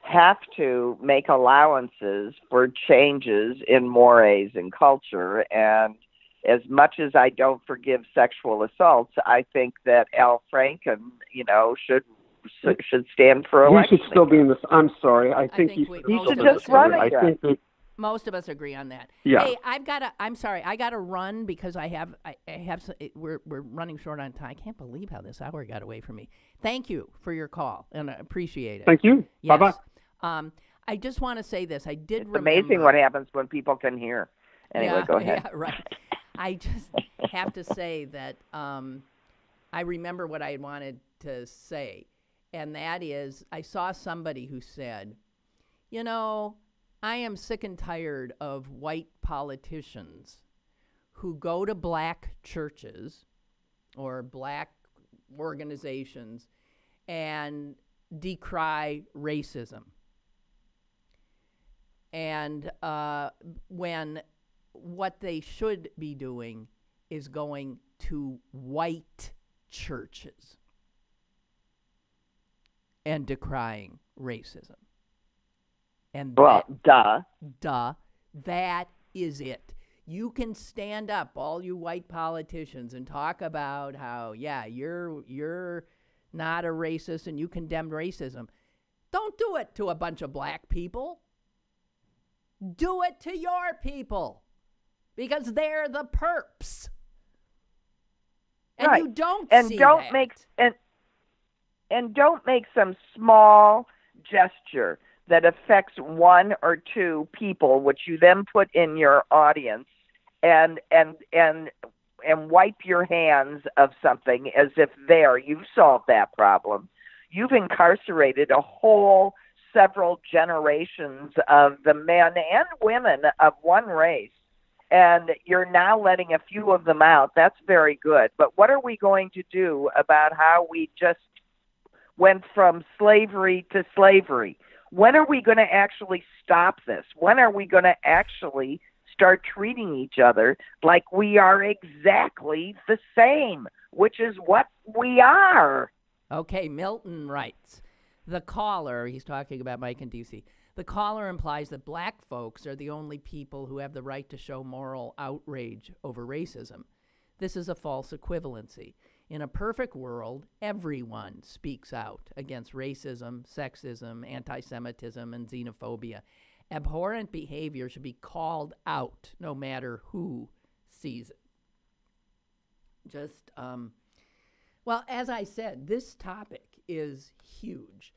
have to make allowances for changes in mores and culture. And as much as I don't forgive sexual assaults, I think that Al Franken, should stand for election. He should still be in this. I'm sorry. I think he should just run again. I think that most of us agree on that. Yeah. Hey, I got to run because I have. We're running short on time. I can't believe how this hour got away from me. Thank you for your call, and I appreciate it. Thank you. Yes. Bye-bye. I just want to say this. I did It's remember. amazing what happens when people can hear. Anyway, go ahead. Yeah, right. I just have to say that I remember what I wanted to say, and that is I saw somebody who said, I am sick and tired of white politicians who go to black churches or black organizations and decry racism. And when what they should be doing is going to white churches and decrying racism. And that is it. You can stand up, all you white politicians, and talk about how, you're not a racist and you condemn racism. Don't do it to a bunch of black people. Do it to your people, because they're the perps. And right. You don't and see don't that. make and don't make some small gesture that affects one or two people, which you then put in your audience, and wipe your hands of something as if you've solved that problem. You've incarcerated a whole several generations of the men and women of one race, and you're now letting a few of them out. That's very good. But what are we going to do about how we just went from slavery to slavery? When are we going to actually stop this? When are we going to actually start treating each other like we are exactly the same, which is what we are? Okay, Milton writes, the caller, he's talking about Mike in D.C., The caller implies that black folks are the only people who have the right to show moral outrage over racism. This is a false equivalency. In a perfect world, everyone speaks out against racism, sexism, anti-Semitism, and xenophobia. Abhorrent behavior should be called out no matter who sees it. Just, well, as I said, this topic is huge.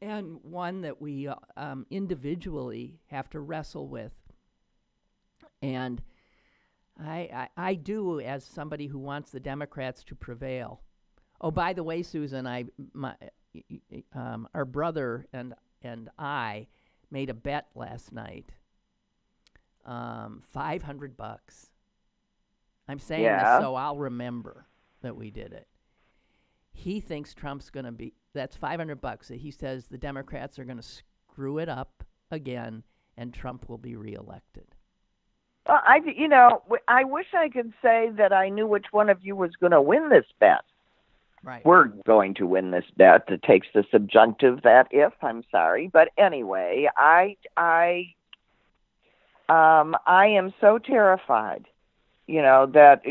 And one that we individually have to wrestle with. And I do, as somebody who wants the Democrats to prevail. Oh, by the way, Susan, our brother and I made a bet last night. $500. I'm saying this so I'll remember that we did it. He thinks Trump's going to be, that's $500. He says the Democrats are going to screw it up again and Trump will be reelected. Well, I wish I could say that I knew which one of you was going to win this bet. Right. We're going to win this bet. It takes the subjunctive that if, I'm sorry. But anyway, I am so terrified, that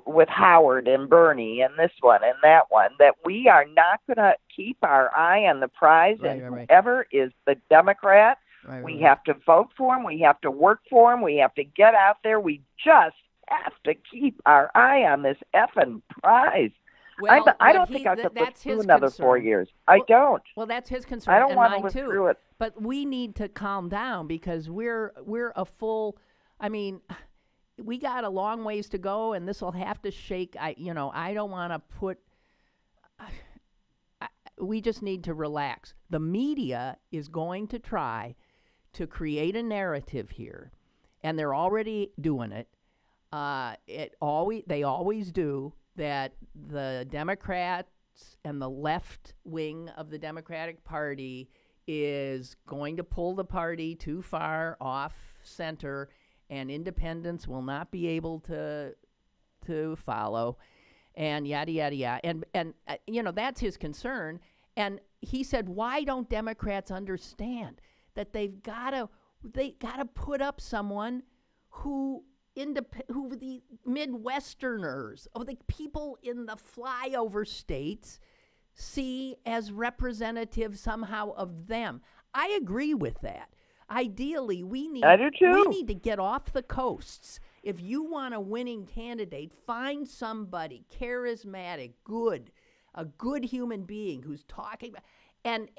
with Howard and Bernie and this one and that one, that we are not going to keep our eye on the prize. Right, and right. whoever is the Democrat, we have to vote for him. We have to work for him. We have to get out there. We just have to keep our eye on this effing prize. Well, I don't think I could live through another concern. 4 years. I don't. Well, that's his concern. I don't want to live live through it. But we need to calm down because we're a full. I mean, we got a long ways to go, and this will have to shake. I don't want to put. We just need to relax. The media is going to try to create a narrative here, and they're already doing it. They always do. That the Democrats and the left wing of the Democratic Party is going to pull the party too far off center, and independents will not be able to follow, and yada yada yada. And that's his concern. And he said, why don't Democrats understand that they gotta put up someone who the Midwesterners, or the people in the flyover states, see as representative somehow of them. I agree with that. Ideally, we need to get off the coasts. If you want a winning candidate, find somebody charismatic, good, a good human being who's talking and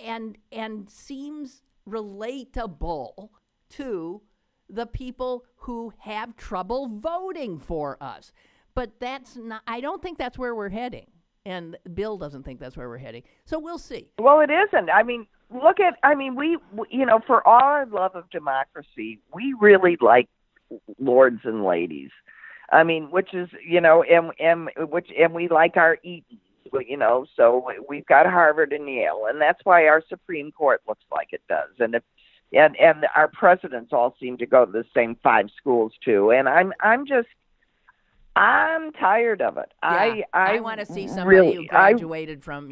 seems relatable to the people who have trouble voting for us. But that's not, I don't think that's where we're heading. And Bill doesn't think that's where we're heading. So we'll see. Well, it isn't. I mean, we for all our love of democracy, we really like lords and ladies. I mean, which is, and we like our Eatons, so we've got Harvard and Yale, and that's why our Supreme Court looks like it does. And our presidents all seem to go to the same 5 schools too. And I'm tired of it. Yeah, I want to see somebody who graduated from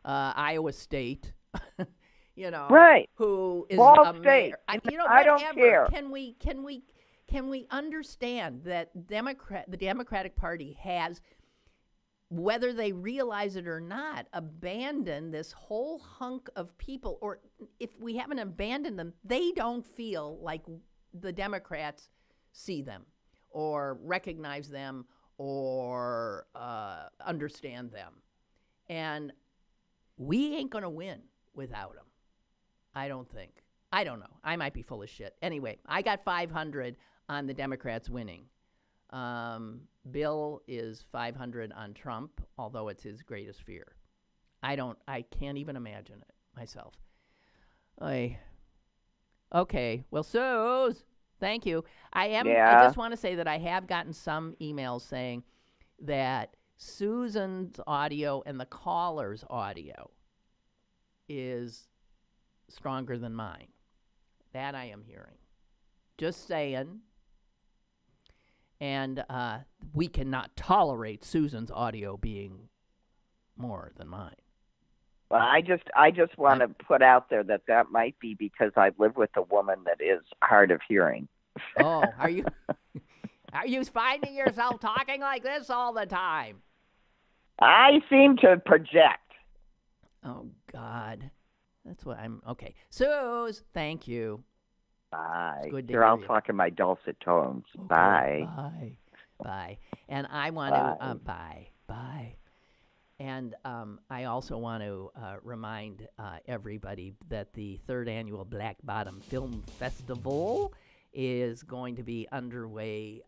Iowa State, right? Who is Ball a State. mayor. I don't care. Can we understand that the Democratic Party has, whether they realize it or not, abandoned this whole hunk of people, or if we haven't abandoned them, they don't feel like the Democrats see them or recognize them or understand them. And we ain't going to win without them, I don't think. I don't know. I might be full of shit. Anyway, I got 500 on the Democrats winning. Bill is 500 on Trump, although it's his greatest fear. I can't even imagine it myself. Okay. Well, Suze, thank you. I just want to say that I have gotten some emails saying that Susan's audio and the caller's audio is stronger than mine. That I am hearing. Just saying. And we cannot tolerate Susan's audio being more than mine. Well, I just want to put out there that might be because I live with a woman that is hard of hearing. Oh, are you finding yourself talking like this all the time? I seem to project. Oh, God. That's what I'm... Okay. Suze, thank you. Bye. It's good to Here, hear I'll you. talk in my dulcet tones. Okay, Bye. Bye. Bye. And I want to... Bye. Bye. And I also want to remind everybody that the 3rd Annual Black Bottom Film Festival is going to be underway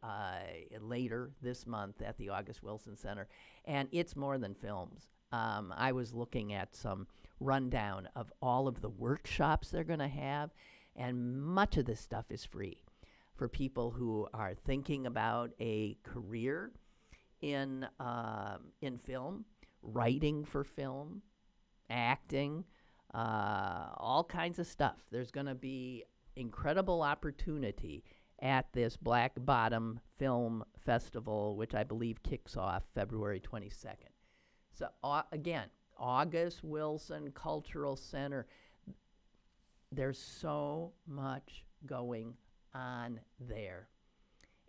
later this month at the August Wilson Center. And it's more than films. I was looking at some rundown of all of the workshops they're going to have, and much of this stuff is free for people who are thinking about a career in film, writing for film, acting, all kinds of stuff. There's going to be incredible opportunity at this Black Bottom Film Festival, which I believe kicks off February 22nd. So, again, August Wilson Cultural Center. There's so much going on there.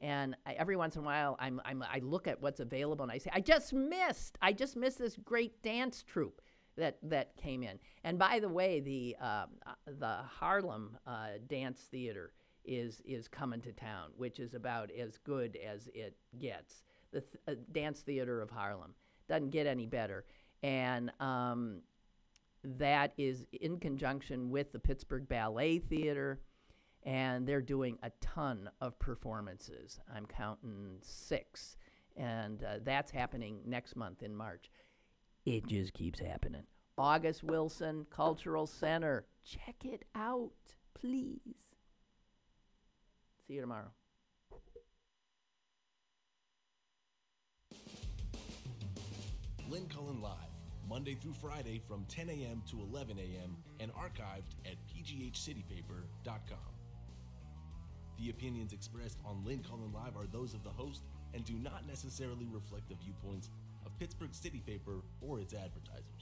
And every once in a while, I look at what's available, and I say, I just missed this great dance troupe that came in. And by the way, the Harlem Dance Theater is coming to town, which is about as good as it gets. The Dance Theater of Harlem doesn't get any better, and that is in conjunction with the Pittsburgh Ballet Theater. And they're doing a ton of performances. I'm counting 6. And that's happening next month in March. It just keeps happening. August Wilson Cultural Center. Check it out, please. See you tomorrow. Lynn Cullen Live, Monday through Friday from 10 a.m. to 11 a.m. and archived at pghcitypaper.com. The opinions expressed on Lynn Cullen Live are those of the host and do not necessarily reflect the viewpoints of Pittsburgh City Paper or its advertisers.